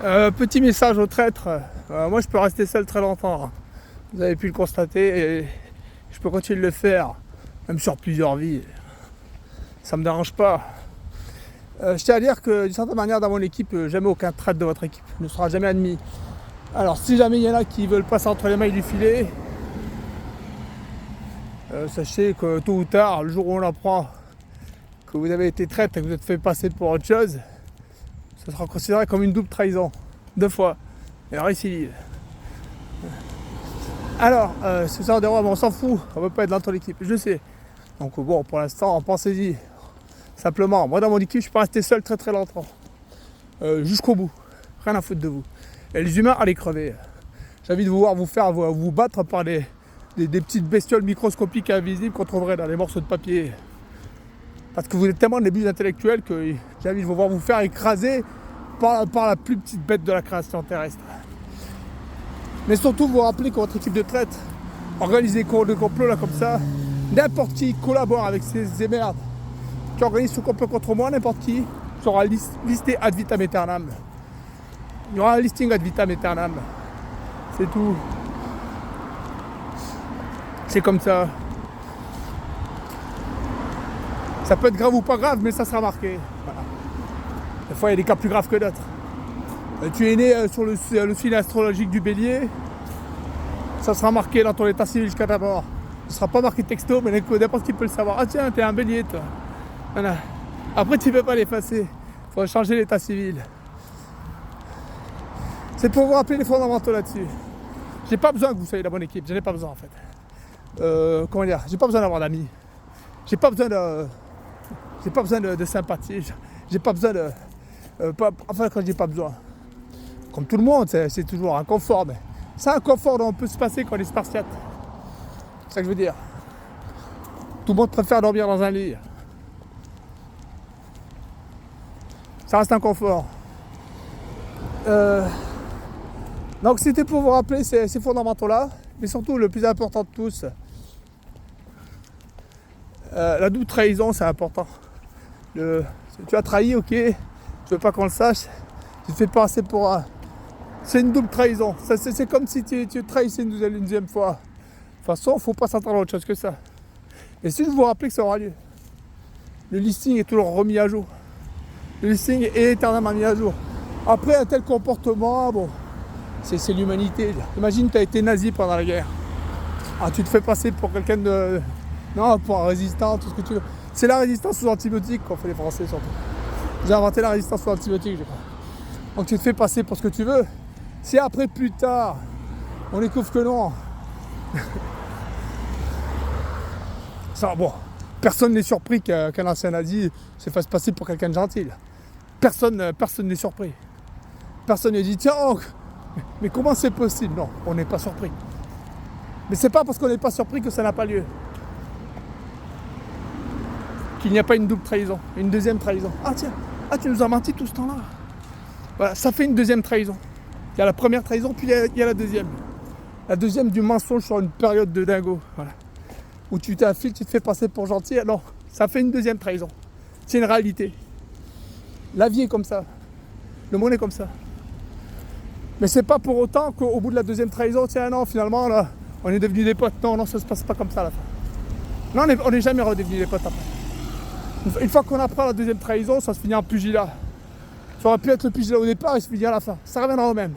Petit message aux traîtres. Moi, je peux rester seul très longtemps. Vous avez pu le constater et je peux continuer de le faire, même sur plusieurs vies. Ça me dérange pas. Je tiens à dire que d'une certaine manière, dans mon équipe, jamais aucun traître de votre équipe ne sera jamais admis. Alors, si jamais il y en a qui veulent passer entre les mailles du filet, sachez que tôt ou tard, le jour où on apprend que vous avez été traître et que vous êtes fait passer pour autre chose, ça sera considéré comme une double trahison, 2 fois, et récidive. Alors, ce genre d'erreur, on s'en fout, on ne veut pas être dans ton équipe, je sais. Donc bon, pour l'instant, pensez-y. Simplement, moi dans mon équipe, je peux rester seul très très longtemps. Jusqu'au bout, rien à foutre de vous. Et les humains, allez crever. J'ai envie de vous voir vous battre par des petites bestioles microscopiques et invisibles qu'on trouverait dans les morceaux de papier. Parce que vous êtes tellement débiles intellectuels que j'ai envie de vous voir vous faire écraser par la plus petite bête de la création terrestre. Mais surtout, vous rappelez que votre équipe de traite organise des complots là comme ça. N'importe qui collabore avec ces merdes qui organisent ce complot contre moi, n'importe qui sera listé ad vitam aeternam. Il y aura un listing ad vitam aeternam. C'est tout. C'est comme ça. Ça peut être grave ou pas grave, mais ça sera marqué. Voilà. Des fois, il y a des cas plus graves que d'autres. Tu es né sur le signe astrologique du bélier, ça sera marqué dans ton état civil jusqu'à ta mort. Ce ne sera pas marqué texto, mais n'importe qui peut le savoir. Ah tiens, t'es un bélier, toi. Voilà. Après, tu ne peux pas l'effacer. Il faut changer l'état civil. C'est pour vous rappeler les fondamentaux là-dessus. J'ai pas besoin que vous soyez de la bonne équipe. J'en ai pas besoin, en fait. Comment dire ? J'ai pas besoin d'avoir d'amis. J'ai pas besoin de sympathie. J'ai pas besoin de... enfin, quand j'ai pas besoin. Comme tout le monde, c'est toujours un confort. Mais c'est un confort dont on peut se passer quand on est spartiate. C'est ça que je veux dire. Tout le monde préfère dormir dans un lit. Ça reste un confort. Donc c'était pour vous rappeler ces fondamentaux-là. Mais surtout, le plus important de tous, la double trahison, c'est important. Tu as trahi, ok. Tu veux pas qu'on le sache. Tu te fais passer pour un... C'est une double trahison. C'est comme si tu trahissais une deuxième fois. De toute façon, il ne faut pas s'attendre à autre chose que ça. Et si je vous rappelle que ça aura lieu, le listing est toujours remis à jour. Le listing est éternellement mis à jour. Après un tel comportement, bon, c'est l'humanité. Imagine que tu as été nazi pendant la guerre. Ah, tu te fais passer pour quelqu'un de... Non, pour un résistant, tout ce que tu veux. C'est la résistance aux antibiotiques qu'ont fait les Français surtout. J'ai inventé la résistance aux antibiotiques, je crois. Donc tu te fais passer pour ce que tu veux. Si après, plus tard, on découvre que non. Ça, bon, personne n'est surpris qu'un ancien nazi se fasse passer pour quelqu'un de gentil. Personne n'est surpris. Personne ne dit, tiens, oh, mais comment c'est possible ? Non, on n'est pas surpris. Mais c'est pas parce qu'on n'est pas surpris que ça n'a pas lieu. Qu'il n'y a pas une double trahison, une deuxième trahison. Ah tiens, tu nous as menti tout ce temps-là. Voilà, ça fait une deuxième trahison. Il y a la première trahison, puis il y a la deuxième. La deuxième du mensonge sur une période de dingo. Voilà. Où tu t'infiles, tu te fais passer pour gentil. Alors, ça fait une deuxième trahison. C'est une réalité. La vie est comme ça. Le monde est comme ça. Mais c'est pas pour autant qu'au bout de la deuxième trahison, tiens, non, finalement, là, on est devenus des potes. Non, ça se passe pas comme ça à la fin. Non, on n'est jamais redevenus des potes après. Une fois qu'on apprend la deuxième trahison, ça se finit en pugilat. Ça aurait pu être le pugilat au départ et se finit à la fin. Ça reviendra au même.